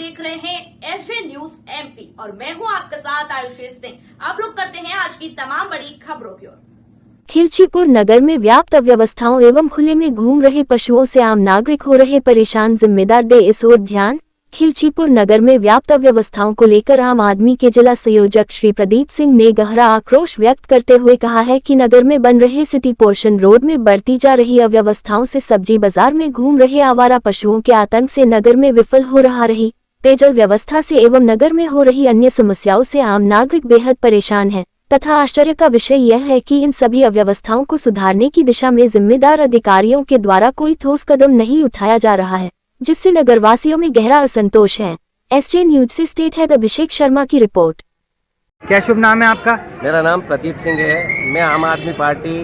देख रहे हैं एसजे न्यूज एमपी और मैं हूं आपके साथ आयुषी सिंह। अब लोग करते हैं आज की तमाम बड़ी खबरों की ओर। खिलचीपुर नगर में व्याप्त अव्यवस्थाओं एवं खुले में घूम रहे पशुओं से आम नागरिक हो रहे परेशान, जिम्मेदार दे इस ओर ध्यान। खिलचीपुर नगर में व्याप्त अव्यवस्थाओं को लेकर आम आदमी के जिला संयोजक श्री प्रदीप सिंह ने गहरा आक्रोश व्यक्त करते हुए कहा है कि नगर में बन रहे सिटी पोर्शन रोड में बढ़ती जा रही अव्यवस्थाओं से सब्जी बाजार में घूम रहे आवारा पशुओं के आतंक से नगर में विफल हो रहा रही पेयजल व्यवस्था से एवं नगर में हो रही अन्य समस्याओं से आम नागरिक बेहद परेशान है तथा आश्चर्य का विषय यह है कि इन सभी अव्यवस्थाओं को सुधारने की दिशा में जिम्मेदार अधिकारियों के द्वारा कोई ठोस कदम नहीं उठाया जा रहा है, जिससे नगरवासियों में गहरा असंतोष है। एसजे न्यूज से स्टेट हेड अभिषेक शर्मा की रिपोर्ट। क्या शुभ नाम है आपका? मेरा नाम प्रदीप सिंह है। मैं आम आदमी पार्टी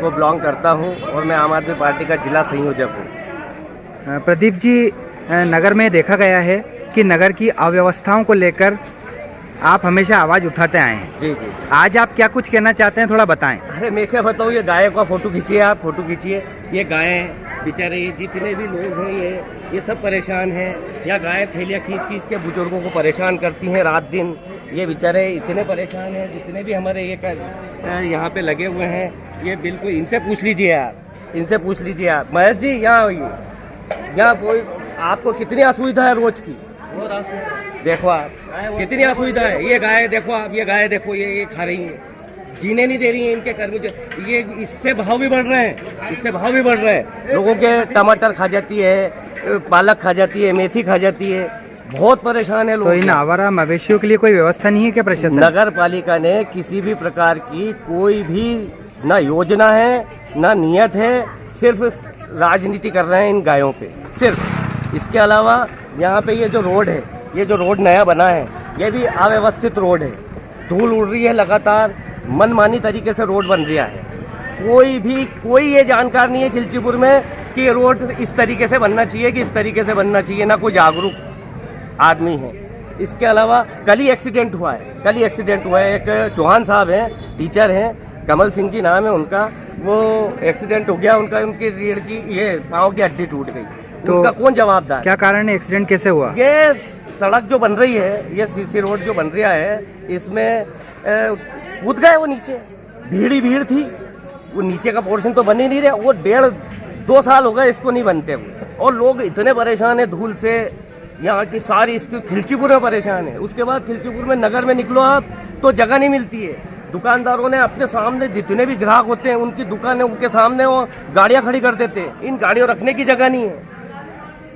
को बिलोंग करता हूं और मैं आम आदमी पार्टी का जिला संयोजक हूं। प्रदीप जी, नगर में देखा गया है कि नगर की अव्यवस्थाओं को लेकर आप हमेशा आवाज़ उठाते आए हैं। जी जी। आज आप क्या कुछ कहना चाहते हैं, थोड़ा बताएं। अरे मैं क्या बताऊँ, ये गाय का फोटो खींचिए, आप फोटो खींचिए। ये गाय बेचारे, ये जितने भी लोग हैं ये सब परेशान हैं। या गाय थैलियाँ खींच के बुजुर्गों को परेशान करती हैं रात दिन। ये बेचारे इतने परेशान हैं। जितने भी हमारे ये यहाँ पे लगे हुए हैं, ये बिल्कुल इनसे पूछ लीजिए आप, इनसे पूछ लीजिए आप। महेश जी यहाँ आइए, यहाँ कोई आपको कितनी असुविधा है रोज की? देखो आप कितनी असुविधा है। ये गाय देखो आप, ये गाय देखो, ये खा रही है, जीने नहीं दे रही है इनके कर्मी। ये इससे भाव भी बढ़ रहे हैं, इससे भाव भी बढ़ रहे हैं। लोगों के टमाटर खा जाती है, पालक खा जाती है, मेथी खा जाती है, बहुत परेशान है लोग। तो इन आवारा मवेशियों के लिए कोई व्यवस्था नहीं है क्या प्रशासन? नगर पालिका ने किसी भी प्रकार की कोई भी ना योजना है ना नियत है, सिर्फ राजनीति कर रहे हैं इन गायों पे सिर्फ। इसके अलावा यहाँ पे ये जो रोड है, ये जो रोड नया बना है, ये भी अव्यवस्थित रोड है। धूल उड़ रही है लगातार, मनमानी तरीके से रोड बन रहा है। कोई ये जानकार नहीं है खिलचीपुर में कि ये रोड इस तरीके से बनना चाहिए कि इस तरीके से बनना चाहिए। ना कोई जागरूक आदमी है। इसके अलावा कल ही एक्सीडेंट हुआ है। एक चौहान साहब हैं, टीचर हैं, कमल सिंह जी नाम है उनका। वो एक्सीडेंट हो गया उनका, उनकी रीढ़ की ये पाँव की हड्डी टूट गई। तो उनका कौन जवाबदार? क्या कारण है, एक्सीडेंट कैसे हुआ? ये सड़क जो बन रही है, ये सीसी रोड जो बन रहा है, इसमें कूद गए वो नीचे। भीड़ थी, वो नीचे का पोर्शन तो बन ही नहीं रहा। वो 1.5-2 साल हो गए इसको नहीं बनते हुए, और लोग इतने परेशान है धूल से। यहाँ की सारी स्थिति खिलचीपुर में परेशान है। उसके बाद खिलचीपुर में नगर में निकलो आप तो जगह नहीं मिलती है। दुकानदारों ने अपने सामने जितने भी ग्राहक होते हैं उनकी दुकानें, उनके सामने वो गाड़ियाँ खड़ी कर देते हैं। इन गाड़ियों रखने की जगह नहीं है।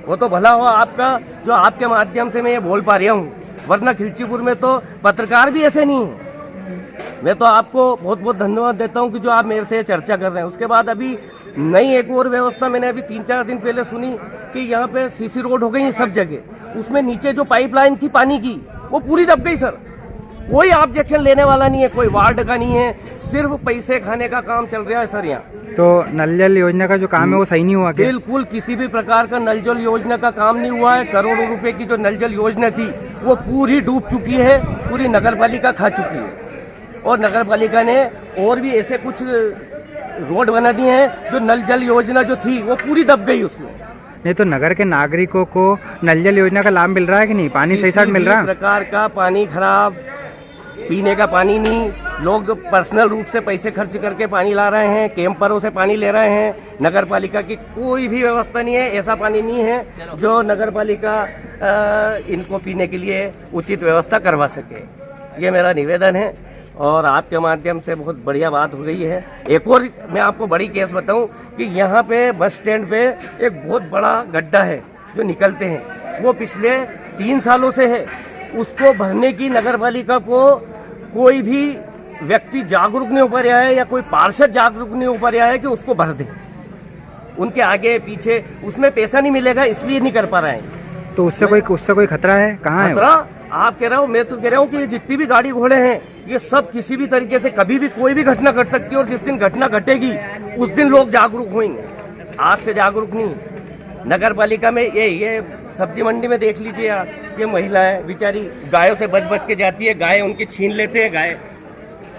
वो तो भला हुआ आपका जो आपके माध्यम से मैं ये बोल पा रहा हूँ, वरना खिलचीपुर में तो पत्रकार भी ऐसे नहीं है। मैं तो आपको बहुत बहुत धन्यवाद देता हूँ कि जो आप मेरे से चर्चा कर रहे हैं। उसके बाद अभी नई एक और व्यवस्था मैंने अभी 3-4 दिन पहले सुनी कि यहाँ पे सीसी रोड हो गई है सब जगह। उसमें नीचे जो पाइपलाइन थी पानी की, वो पूरी दब गई सर। कोई ऑब्जेक्शन लेने वाला नहीं है, कोई वार्ड का नहीं है, सिर्फ पैसे खाने का काम चल रहा है सर यहाँ। तो नल जल योजना का जो काम है वो सही नहीं हुआ क्या? बिल्कुल किसी भी प्रकार का नल जल योजना का काम नहीं हुआ है। करोड़ों रुपए की जो नल जल योजना थी वो पूरी डूब चुकी है, पूरी नगर पालिका खा चुकी है। और नगर पालिका ने और भी ऐसे कुछ रोड बना दिए हैं जो नल जल योजना जो थी वो पूरी दब गई उसमें। नहीं तो नगर के नागरिकों को नल जल योजना का लाभ मिल रहा है कि नहीं? पानी सही साथ मिल रहा है? प्रकार का पानी खराब, पीने का पानी नहीं। लोग पर्सनल रूप से पैसे खर्च करके पानी ला रहे हैं, कैंपरों से पानी ले रहे हैं। नगर पालिका की कोई भी व्यवस्था नहीं है, ऐसा पानी नहीं है जो नगर पालिका इनको पीने के लिए उचित व्यवस्था करवा सके। ये मेरा निवेदन है और आपके माध्यम से बहुत बढ़िया बात हो गई है। एक और मैं आपको बड़ी केस बताऊं कि यहाँ पे बस स्टैंड पे एक बहुत बड़ा गड्ढा है जो निकलते हैं, वो पिछले 3 सालों से है। उसको भरने की नगर पालिका को कोई भी व्यक्ति जागरूक नहीं हो पा रहा है या कोई पार्षद जागरूक नहीं हो पा रहा है कि उसको भर दे। उनके आगे पीछे उसमें पैसा नहीं मिलेगा इसलिए नहीं कर पा रहे हैं। तो उससे कोई खतरा है? कहाँ है खतरा? आप कह रहे हो, मैं तो कह रहा हूँ कि जितनी भी गाड़ी घोड़े हैं ये सब किसी भी तरीके से कभी भी कोई भी घटना घट सकती है, और जिस दिन घटना घटेगी उस दिन लोग जागरूक होंगे। आज से जागरूक नहीं। नगर पालिका में ये सब्जी मंडी में देख लीजिए आप, ये महिलाएं बेचारी गायों से बच के जाती है। गाय उनकी छीन लेते हैं, गाय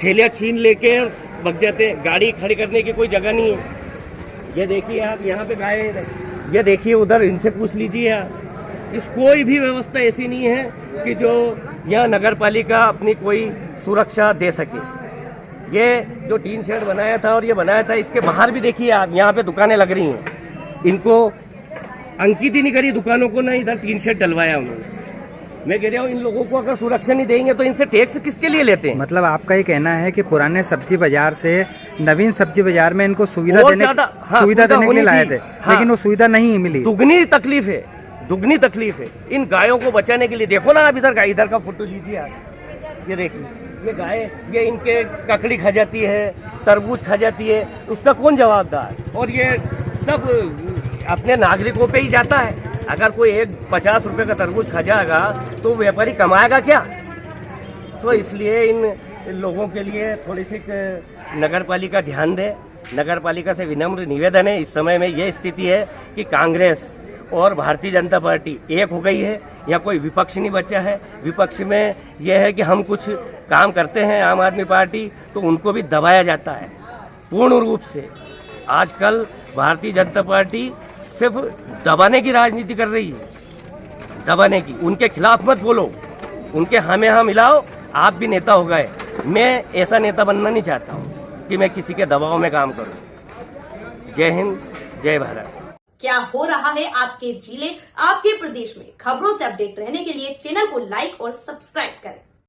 ठेलियाँ छीन लेके भग जाते हैं। गाड़ी खड़ी करने की कोई जगह नहीं है। ये देखिए आप यहाँ पे गाय, ये देखिए उधर, इनसे पूछ लीजिए आप। इस कोई भी व्यवस्था ऐसी नहीं है कि जो यहाँ नगर पालिका अपनी कोई सुरक्षा दे सके। ये जो टीन शेड बनाया था और ये बनाया था, इसके बाहर भी देखिए आप, यहाँ पे दुकानें लग रही हैं, इनको अंकित ही नहीं करी दुकानों को, ना इधर टीन शेड डलवाया उन्होंने। मैं कह रहा हूँ इन लोगों को अगर सुरक्षा नहीं देंगे तो इनसे टैक्स किसके लिए लेते हैं? मतलब आपका ये कहना है कि पुराने सब्जी बाजार से नवीन सब्जी बाजार में इनको सुविधा देने के लिए लाए थे, लेकिन वो सुविधा नहीं मिली। दुगनी तकलीफ है, दुगनी तकलीफ है इन गायों को बचाने के लिए। देखो ना आप इधर का फोटो लीजिए आप, ये देखिए, ये गाय, ये इनके ककड़ी खा जाती है, तरबूज खा जाती है, उसका कौन जवाबदार? और ये सब अपने नागरिकों पे ही जाता है। अगर कोई एक 50 रुपए का तरबूज खा जाएगा तो व्यापारी कमाएगा क्या? तो इसलिए इन लोगों के लिए थोड़ी सी नगर पालिका ध्यान दे। नगर पालिका से विनम्र निवेदन है, इस समय में ये स्थिति है कि कांग्रेस और भारतीय जनता पार्टी एक हो गई है, या कोई विपक्ष नहीं बचा है। विपक्ष में यह है कि हम कुछ काम करते हैं आम आदमी पार्टी, तो उनको भी दबाया जाता है पूर्ण रूप से। आजकल भारतीय जनता पार्टी सिर्फ दबाने की राजनीति कर रही है, दबाने की। उनके खिलाफ मत बोलो, उनके हमें हाँ मिलाओ, आप भी नेता हो गए। मैं ऐसा नेता बनना नहीं चाहता हूँ कि मैं किसी के दबाव में काम करूँ। जय हिंद, जय भारत। क्या हो रहा है आपके जिले, आपके प्रदेश में, खबरों से अपडेट रहने के लिए चैनल को लाइक और सब्सक्राइब करें।